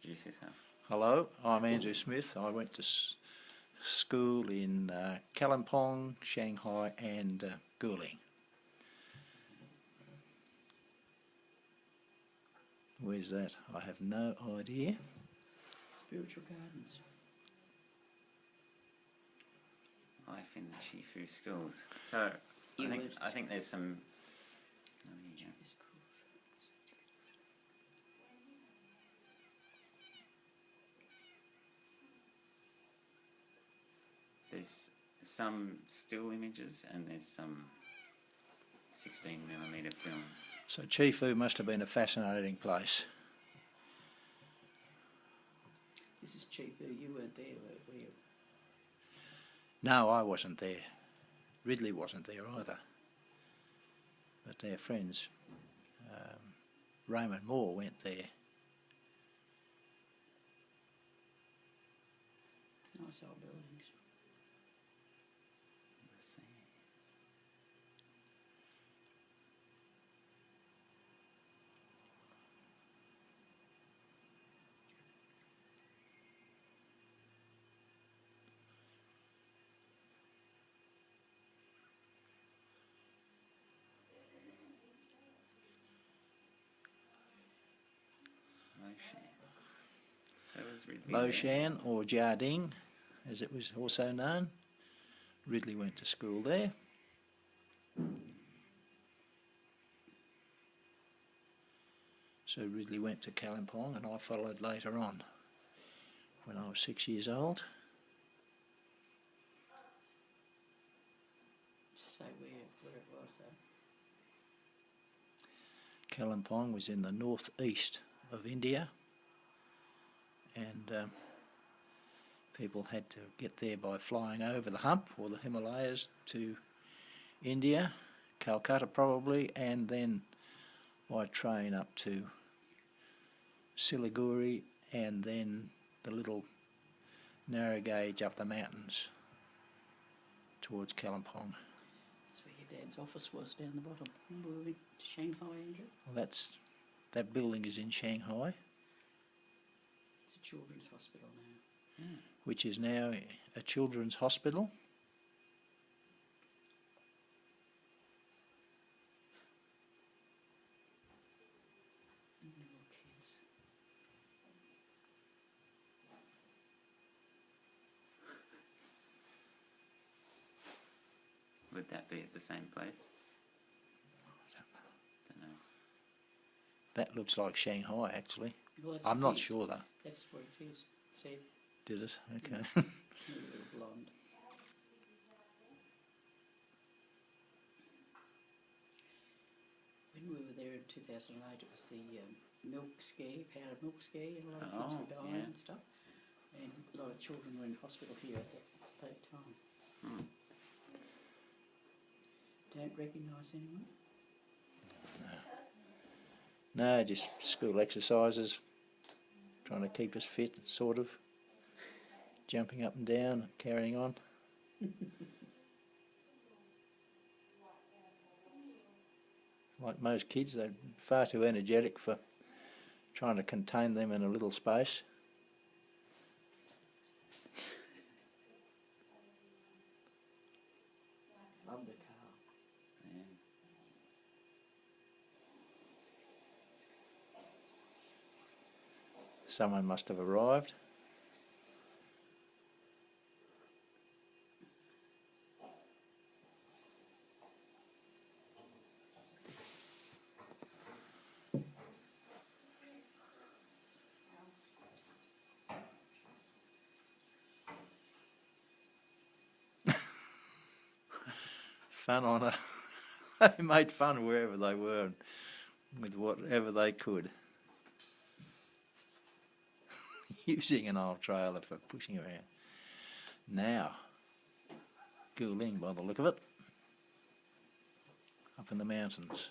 introduce yourself. Hello, I'm Andrew Smith. I went to school in Kalimpong, Shanghai and Kuling. Where's that? I have no idea. Spiritual Gardens. Life in the Chefoo Schools. So I think there's some. Chefoo Schools. There's some still images and there's some 16mm film. So Chefoo must have been a fascinating place. This is Chefoo. You weren't there, were you? No, I wasn't there. Ridley wasn't there either. But their friends, Raymond Moore, went there. Nice old buildings. Let's see. Loshan. So it was Ridley Loshan, or Kiating, as it was also known. Ridley went to school there. So Ridley went to Kalimpong and I followed later on when I was 6 years old. Just say where it was, though. Kalimpong was in the northeast of India, and people had to get there by flying over the hump or the Himalayas to India, Calcutta probably, and then by train up to Siliguri, and then the little narrow gauge up the mountains towards Kalimpong. That's where your dad's office was, down the bottom. Remember we went to Shanghai, Andrew? Well, that building is in Shanghai, It's a children's hospital now. which is now a children's hospital. Little kids. Would that be at the same place? Don't know. That looks like Shanghai, actually. Well, that's I'm what not it is. sure though. That's what it is. See, Did it? Okay. a little blonde. When we were there in 2008, it was the milk scare, powdered milk scare, and a lot of kids were dying yeah. and stuff. And a lot of children were in hospital here at that time. Don't recognise anyone? No, just school exercises, trying to keep us fit, sort of. Jumping up and down, carrying on. Like most kids, they're far too energetic for trying to contain them in a little space. Love the car. Yeah. Someone must have arrived. Fun on it. They made fun wherever they were with whatever they could. Using an old trailer for pushing around. Now, Kuling by the look of it, up in the mountains.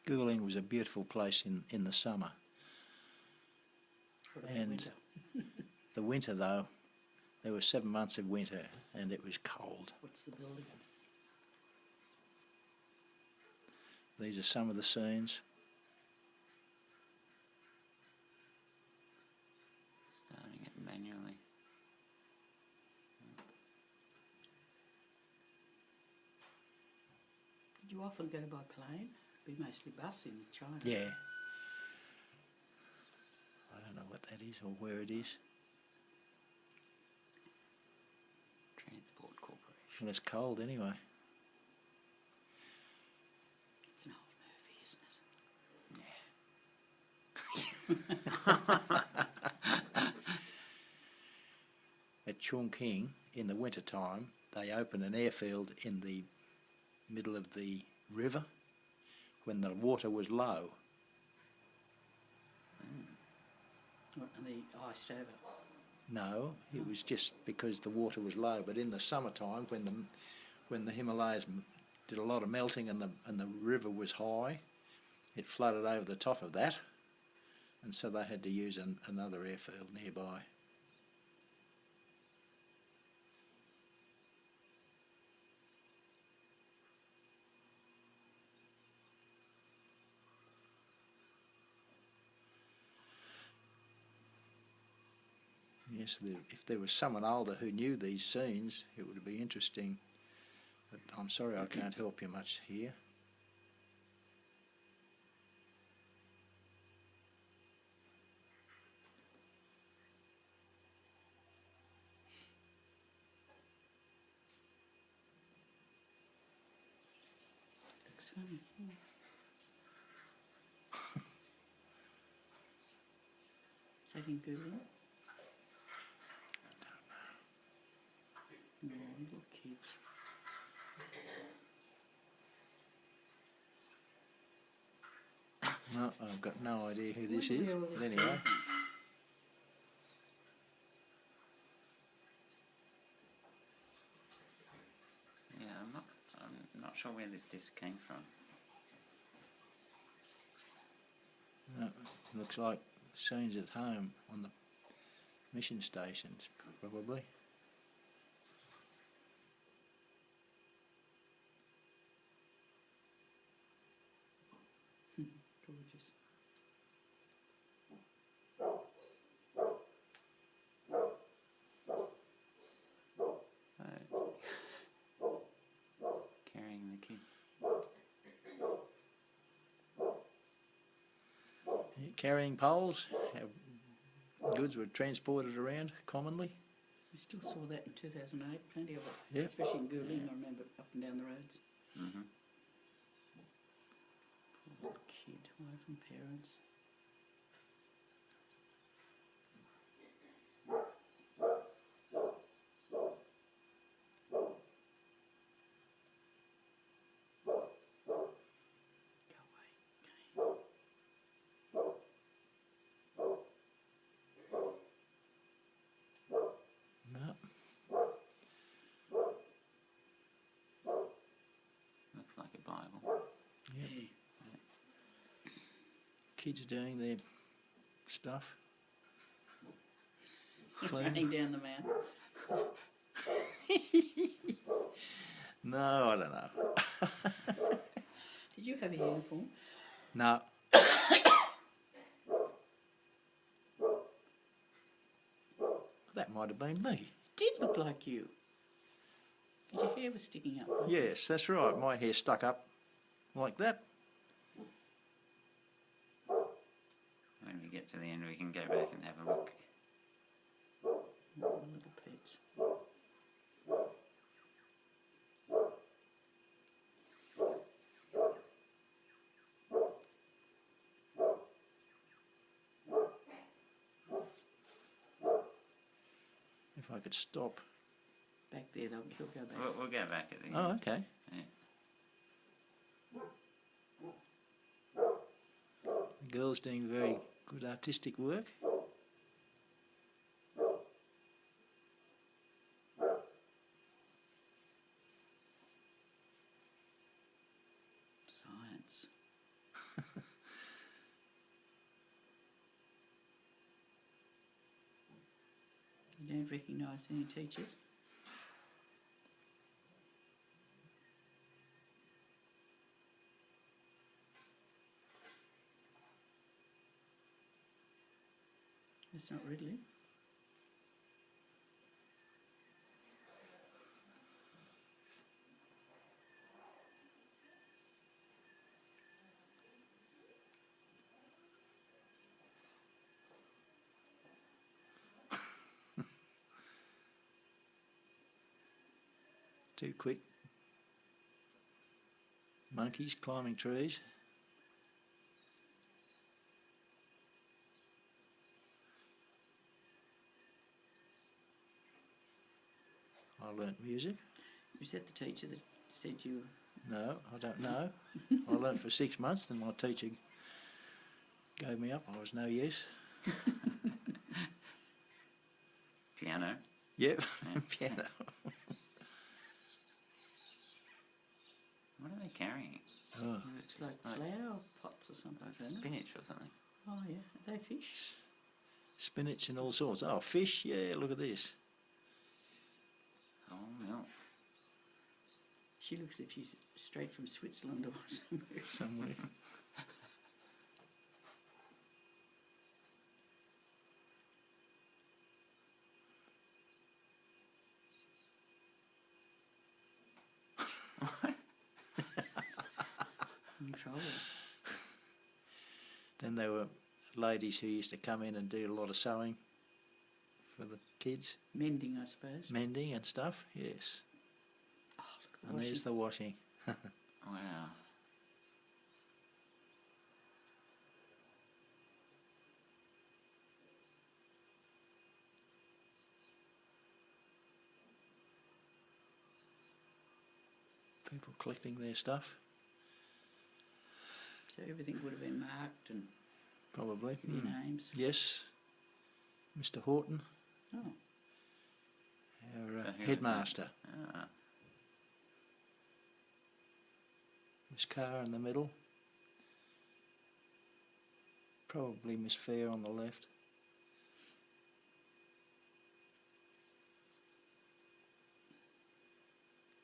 Kuling was a beautiful place in the summer. What about And winter? the winter, though, there were 7 months of winter and it was cold. What's the building? These are some of the scenes. Starting it manually. Did you often go by plane? It'd be mostly bus in China. Yeah. I don't know what that is or where it is. Transport Corporation. Well, it's cold anyway. It's an old movie, isn't it? At Chongqing, in the winter time, they open an airfield in the middle of the river when the water was low. And the iced over. No, it was just because the water was low. But in the summertime, when the Himalayas did a lot of melting and the river was high, it flooded over the top of that, and so they had to use another airfield nearby. Yes, if there was someone older who knew these scenes, it would be interesting. But I'm sorry I can't help you much here. Looks funny. Is that in Kuling? No, little kids. No, I've got no idea who this Wonder is. where all But this anyway, came from. Yeah, I'm not sure where this disc came from. no, looks like scenes at home on the mission stations, probably. Gorgeous. Carrying the kids. Carrying poles, how goods were transported around commonly. We still saw that in 2008, plenty of it. Yeah. Especially in Kuling, I remember up and down the roads. Mm-hmm. Poor little kid, away from parents. Go away. Okay. No. Looks like a Bible. Yep. Yeah. Kids doing their stuff. Clean. Running down the mouth. No, I don't know. Did you have a uniform? No. That might have been me. Did look like you. But your hair was sticking up. Right? Yes, that's right. My hair stuck up like that. When we get to the end, we can go back and have a look. Oh, little pets. If I could stop. Back there, he'll go back. We'll go back at the end. Oh, okay. Yeah. The girl's doing very good artistic work. Science. You don't recognise any teachers? That's not Ridley. Too quick. Monkeys climbing trees. I learnt music. Was that the teacher that said you... No, I don't know. I learnt for 6 months, then my teacher gave me up. I was no use. Piano. Yep, Yeah. piano. What are they carrying? Oh, Is it It's like just like flower pots or something, isn't it? spinach or something? Oh, yeah. Are they fish? spinach and all sorts. Oh, fish, yeah, look at this. Oh, milk. She looks as if she's straight from Switzerland or somewhere. Somewhere. In trouble. Then there were ladies who used to come in and do a lot of sewing for the kids. Mending, I suppose. Mending and stuff, yes. Oh, look at the And washing. there's the washing. Wow. People collecting their stuff, So everything would have been marked and probably. with your names. Yes. Mr. Horton, Oh, our So who is headmaster. Ah, Miss Carr in the middle. Probably Miss Fair on the left.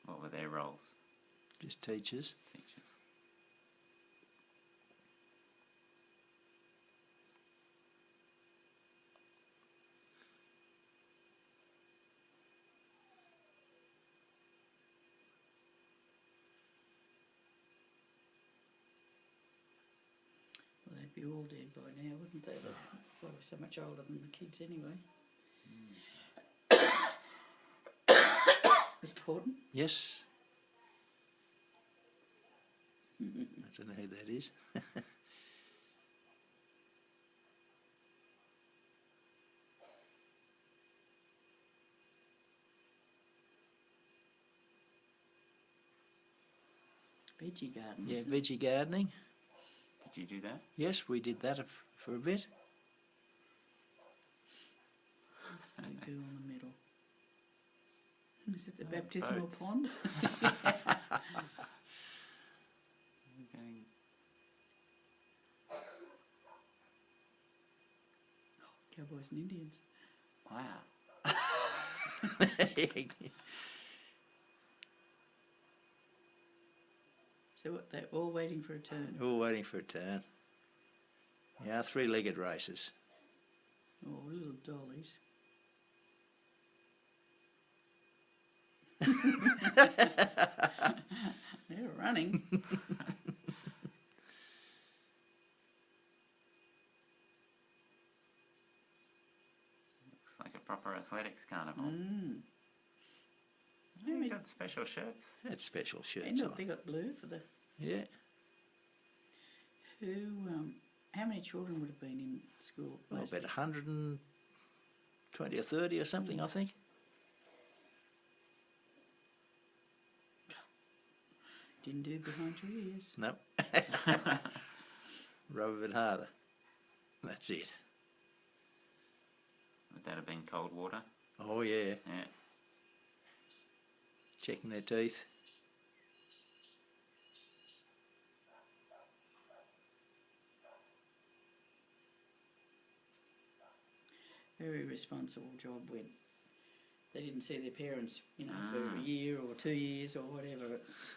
what were their roles? Just teachers. Teachers. well, they'd be all dead by now, wouldn't they? They were so much older than the kids anyway. Mr. Horton? Yes. I don't know who that is. Veggie garden, Yeah, isn't it? veggie gardening. Did you do that? Yes, we did that for a bit. The girl in the middle. Is it the Oh, baptismal boats. pond? Going... Cowboys and Indians. Wow. So what, they're all waiting for a turn. All waiting for a turn. Yeah, three-legged races. Oh, little dollies. They're running. Looks like a proper athletics carnival. Mm. They've got special shirts. Had special And shirts look, on. they got blue for the... Yeah. Who, how many children would have been in school? Well, Mostly? about 120 or 30 or something, I think. Didn't do behind your ears. No. Rub a bit harder. That's it. Would that have been cold water? Oh, yeah. Yeah. Checking their teeth. Very responsible job when they didn't see their parents, you know, for a year or 2 years or whatever. It's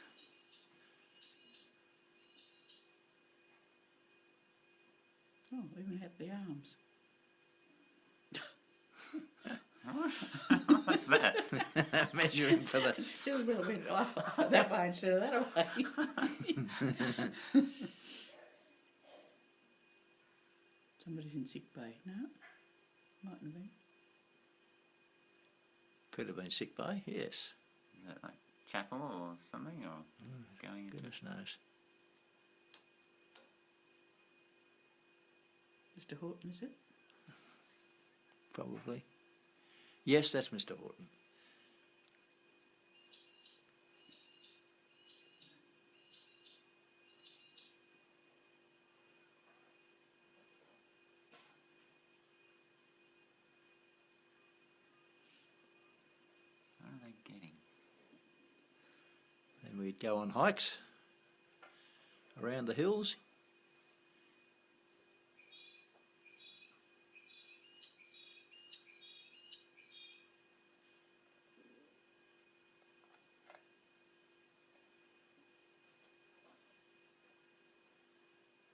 even had the arms. What's that? Measuring for the... Just a little bit that way instead of that way. Somebody's in sick bay. No? Mightn't have been. Could have been sick bay, yes. Is that like chapel or something, or going into... Goodness knows. Mr. Horton, is it? Probably. Yes, that's Mr. Horton. What are they getting? Then we'd go on hikes around the hills.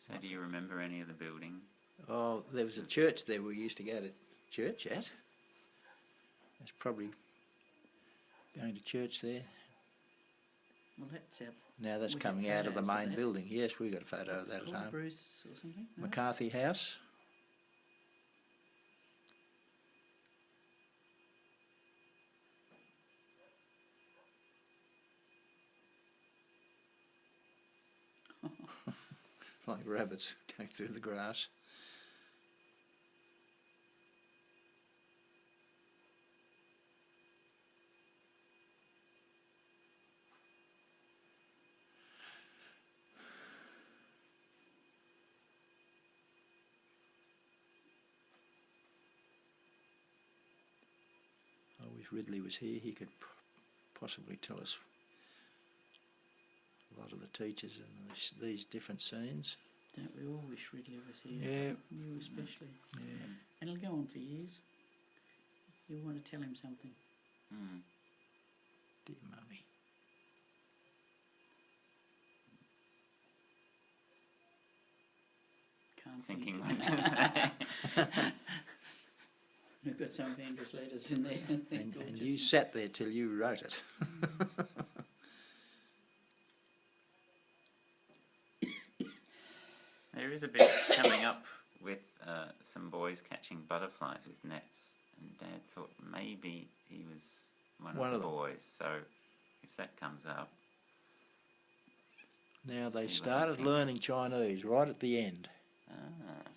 So do you remember any of the building? Oh, there was a church there we used to go to church at. There's probably going to church there. Well, that's our... Now that's we coming had out of the photos of main that. building. Yes, we got a photo of that at home. Bruce or something? No? McCarthy House. Like rabbits going through the grass. I wish Ridley was here. He could possibly tell us a lot of the teachers and these different scenes. Don't we all wish Ridley was here? Yeah. You especially. Yeah. And it'll go on for years. You'll want to tell him something. Dear mummy. Can't Thinking think. what to say. We've got some Andrew's letters in there. And you sat there till you wrote it. There is a bit coming up with some boys catching butterflies with nets, and Dad thought maybe he was one of the boys. So if that comes up, Now see they what he started thinks. learning Chinese right at the end. Ah,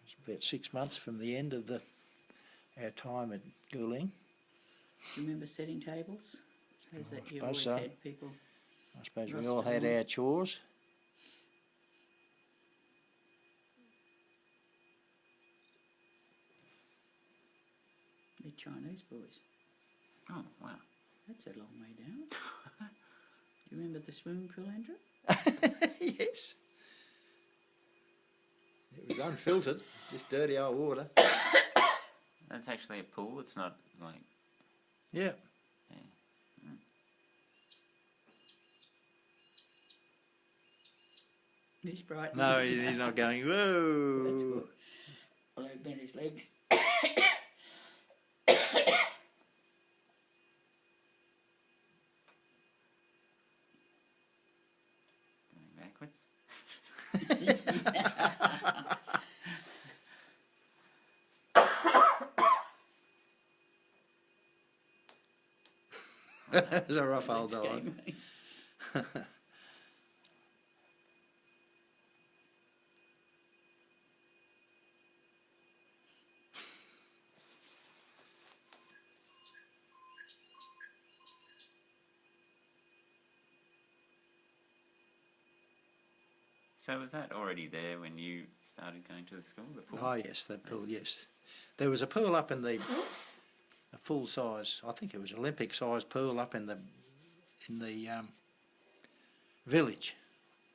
It's about 6 months from the end of our time at Kuling. Do you remember setting tables? Suppose that you suppose always so. had people. I suppose we Rusted all had on. our chores. They're Chinese boys. oh wow! That's a long way down. Do you remember the swimming pool, Andrew? Yes. It was unfiltered, just dirty old water. That's actually a pool. It's not like Yeah. He's frightened. No, he's not going, whoa. That's good. Well, he bent his legs. going backwards. It was a rough old Legs dive. game. So was that already there when you started going to the school? The pool? Oh yes, that pool, yes. There was a pool up in the, a full size, I think it was Olympic size pool up in the village.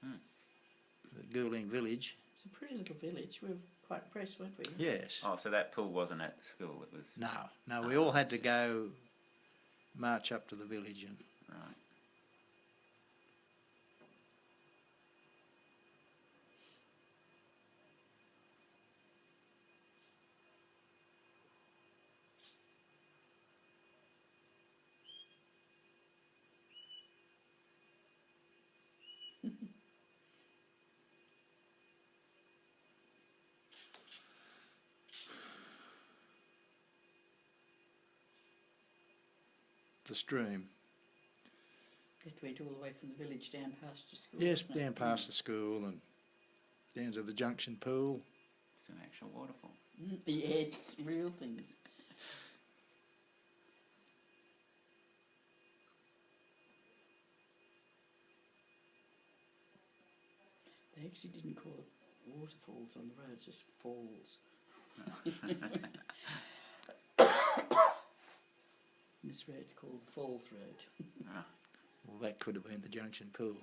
The Kuling village. It's a pretty little village. We were quite impressed, weren't we? Yes. Oh, so that pool wasn't at the school, it was... No, we all had to go march up to the village and... Right. The stream. That went all the way from the village down past the school. Yes, wasn't it? down past the school and down to the junction pool. Some actual waterfalls. Yes, real things. They actually didn't call it waterfalls on the roads, just falls. This road's called the Falls Road. Ah. Well, that could have been the junction pool.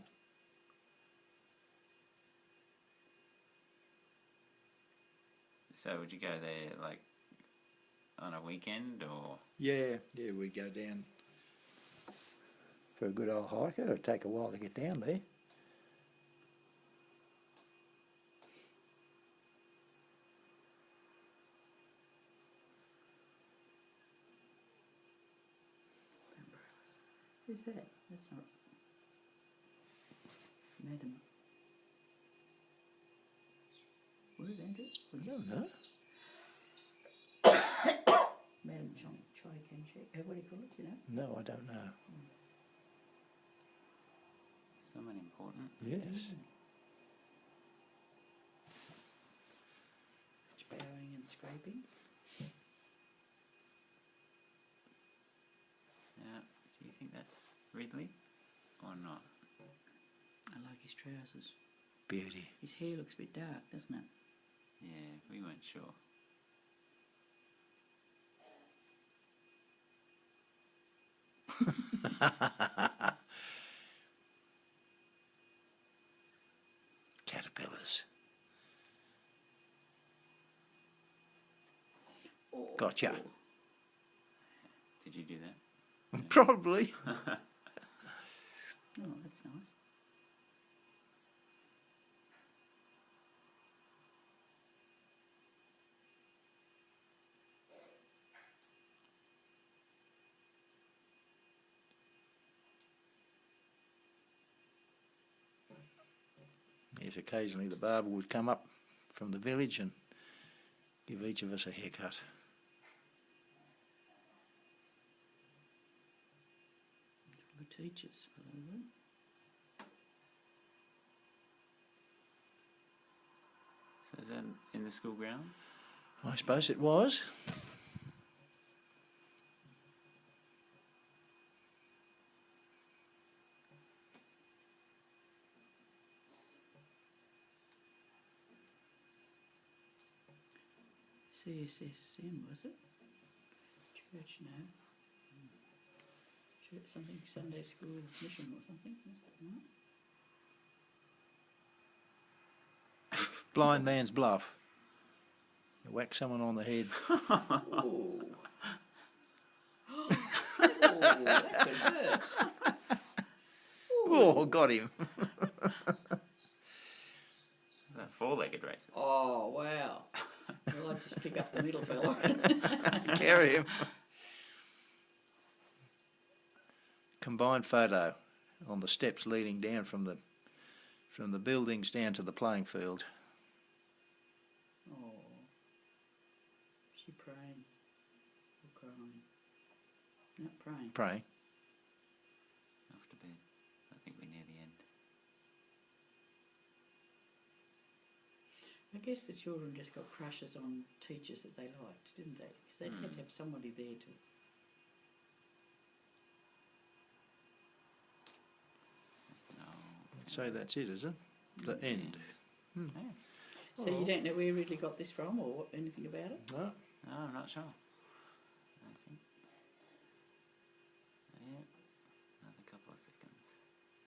So would you go there like on a weekend or? Yeah, we'd go down for a good old hike. It'd take a while to get down there. Who's that? That's not... Madam. What is Andrew? I don't know. Madam Chai Kanchek. What do you call it, you know? No, I don't know. Someone important? Yes. Much bowing and scraping. Yeah. Do you think that's Ridley or not? I like his trousers. Beauty. His hair looks a bit dark, doesn't it? Yeah, we weren't sure. Caterpillars. Oh. Gotcha. Did you do that? Probably. Oh, that's nice. Yes, occasionally the barber would come up from the village and give each of us a haircut. The teachers, by the way. So is that in the school grounds? I suppose it was. CSSM, was it? Church, no. Church, something, Sunday school mission or something, was it? No? Blind man's bluff. You whack someone on the head. Oh. Oh, that could hurt. Oh, got him. Is that four-legged race? Oh, wow. Well, I'd just pick up the middle fella. Carry him. Combined photo on the steps leading down from the buildings down to the playing field. Oh. Is she praying or crying? Not praying. Praying. Off to bed. I think we're near the end. I guess the children just got crushes on teachers that they liked, didn't they? Because they'd had to have somebody there to... That's an old... I'd say that's it, is it? The end. Yeah. So you don't know where Ridley got this from or anything about it? No. No, I'm not sure.